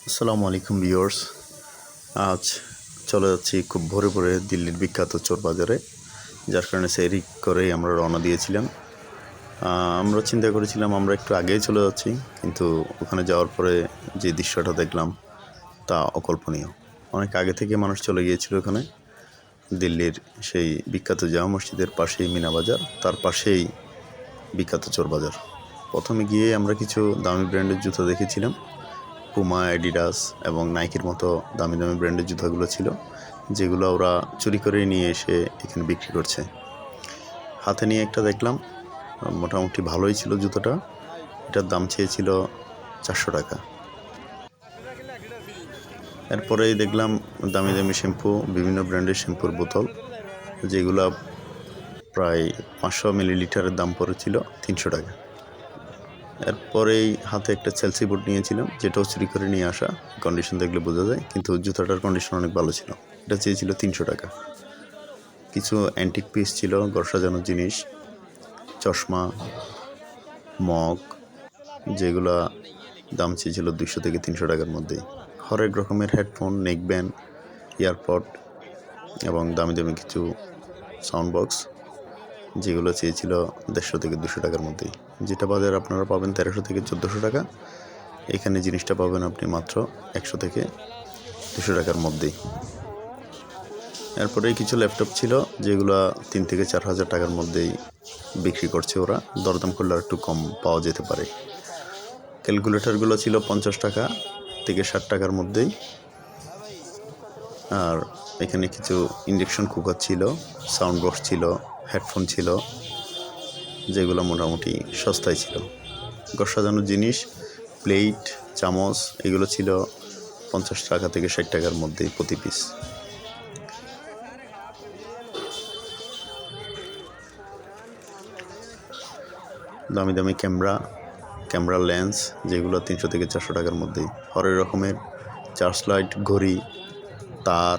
আসসালামু আলাইকুম ভিউয়ার্স। আজ চলে যাচ্ছি খুব ভোরে ভোরে দিল্লির বিখ্যাত চোর বাজারে, যার কারণে সেহরি করেই আমরা রওনা দিয়েছিলাম। আমরা চিন্তা করেছিলাম আমরা একটু আগেই চলে যাচ্ছি, কিন্তু ওখানে যাওয়ার পরে যে দৃশ্যটা দেখলাম তা অকল্পনীয়। অনেক আগে থেকে মানুষ চলে গিয়েছিল ওখানে। দিল্লির সেই বিখ্যাত জামা মসজিদের পাশেই মিনা বাজার, তার পাশেই বিখ্যাত চোর বাজার। প্রথমে গিয়ে আমরা কিছু দামি ব্র্যান্ডের জুতো দেখেছিলাম। পুমা, অ্যাডিডাস এবং নাইকির মতো দামি দামি ব্র্যান্ডের জুতাগুলো ছিল, যেগুলো ওরা চুরি করে নিয়ে এসে এখানে বিক্রি করছে। হাতে নিয়ে একটা দেখলাম, মোটামুটি ভালোই ছিল জুতোটা। এটার দাম চেয়েছিল 400 টাকা। এরপরেই দেখলাম দামি দামি শ্যাম্পু, বিভিন্ন ব্র্যান্ডের শ্যাম্পুর বোতল, যেগুলো প্রায় 500 মিলিলিটারের দাম পড়েছিল 300 টাকা। এরপরেই হাতে একটা চেলসি বুট নিয়েছিলাম, যেটাও চুরি করে নিয়ে আসা, কন্ডিশন দেখলে বোঝা যায়, কিন্তু জুতাটার কন্ডিশন অনেক ভালো ছিল। এটা চেয়েছিল 300 টাকা। কিছু অ্যান্টিক পিস ছিল, ঘর সাজানোর জিনিস, চশমা, মগ, যেগুলা দাম চেয়েছিল 200 থেকে 300 টাকার মধ্যেই। হরেক রকমের হেডফোন, নেকব্যান্ড, ইয়ারপড এবং দামি দামি কিছু সাউন্ড বক্স, যেগুলো চেয়েছিল 150 থেকে 200 টাকার মধ্যেই। যেটা বাজারে আপনারা পাবেন 1300 থেকে 1400 টাকা, এখানে জিনিসটা পাবেন আপনি মাত্র 100 থেকে 200 টাকার মধ্যেই। এরপরেই কিছু ল্যাপটপ ছিল, যেগুলো 3 থেকে 4 হাজার টাকার মধ্যেই বিক্রি করছে ওরা। দরদাম করলে আর একটু কম পাওয়া যেতে পারে। ক্যালকুলেটরগুলো ছিল 50 টাকা থেকে 60 টাকার মধ্যেই। আর এখানে কিছু ইন্ডাকশন কুকার ছিল, সাউন্ড বক্স ছিল, হেডফোন ছিল, যেগুলো মোটামুটি সস্তায় ছিল। ঘর সাজানোর জিনিস, প্লেট, চামচ, এগুলো ছিল 50 টাকা থেকে 60 টাকার মধ্যেই প্রতি পিস। দামি দামি ক্যামেরা লেন্স, যেগুলো 300 থেকে 400 টাকার মধ্যেই। হরেক রকমের চার্জ লাইট, ঘড়ি, তার,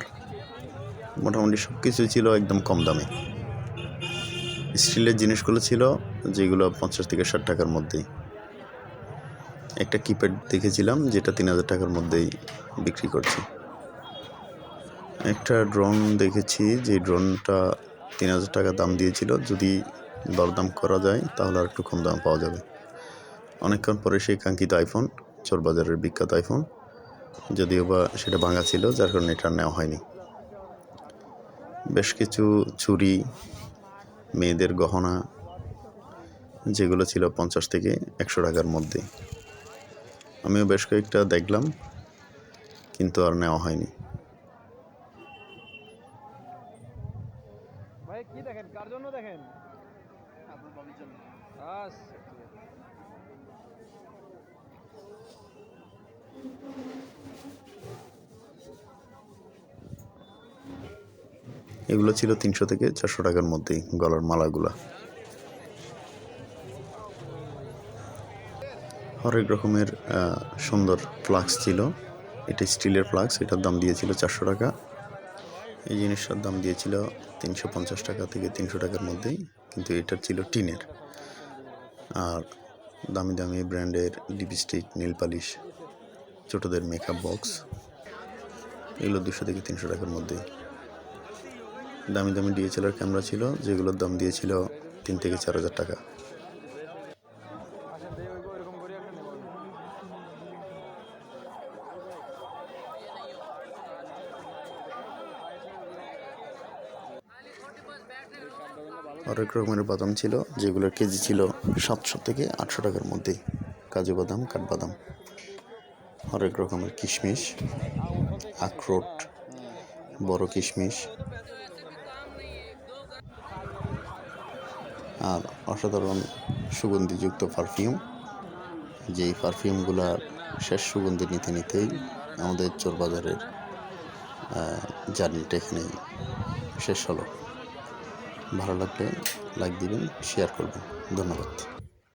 মোটামুটি সব কিছু ছিল একদম কম দামে। স্টিলের জিনিসগুলো ছিল, যেগুলো 50 থেকে 60 টাকার মধ্যেই। একটা কিপ্যাড দেখেছিলাম, যেটা 3000 টাকার মধ্যেই বিক্রি করছে। একটা ড্রোন দেখেছি, যে ড্রোনটা 3000 টাকা দাম দিয়েছিল। যদি দরদাম করা যায় তাহলে আর একটু কম দাম পাওয়া যাবে। অনেকক্ষণ পরে সেই কাঙ্ক্ষিত আইফোন, চোর বাজারের বিখ্যাত আইফোন, যদিও বা সেটা ভাঙা ছিল, যার কারণে এটা নেওয়া হয়নি। বেশ কিছু চুড়ি, মেয়েদের গহনা, যেগুলো ছিল 50 থেকে 100 টাকার মধ্যে। আমিও বেশ কয়েকটা দেখলাম, কিন্তু আর নেওয়া হয়নি। ভাই কি দেখেন, কার জন্য দেখেন? আপনার বাবির জন্য। এগুলো ছিল 300 থেকে 400 টাকার মধ্যেই, গলার মালাগুলা। হরেক রকমের সুন্দর ফ্লাক্স ছিল। এটা স্টিলের ফ্লাক্স, এটার দাম দিয়েছিল 400 টাকা। এই জিনিসটার দাম দিয়েছিল 350 টাকা থেকে 300 টাকার মধ্যেই, কিন্তু এটার ছিল টিনের। আর দামি দামি ব্র্যান্ডের লিপস্টিক, নেল পালিশ, ছোটোদের মেকআপ বক্স, এগুলো 200 থেকে 300 টাকার মধ্যেই। দামি দামি DSLR ক্যামেরা ছিল, যেগুলোর দাম দিয়েছিল 3 থেকে 4 হাজার টাকা। হরেক রকমের বাদাম ছিল, যেগুলোর কেজি ছিল 700 থেকে 800 টাকার মধ্যে। কাজু বাদাম, কাঠবাদাম, হরেক রকমের কিশমিশ, আখরোট, বড় কিশমিশ, আর অসাধারণ সুগন্ধিযুক্ত পারফিউম। যেই পারফিউমগুলার শেষ সুগন্ধি নিতে নিতেই আমাদের চোর বাজারের জার্নিটা এখানেই শেষ হলো। ভালো লাগলে লাইক দিবেন, শেয়ার করবেন। ধন্যবাদ।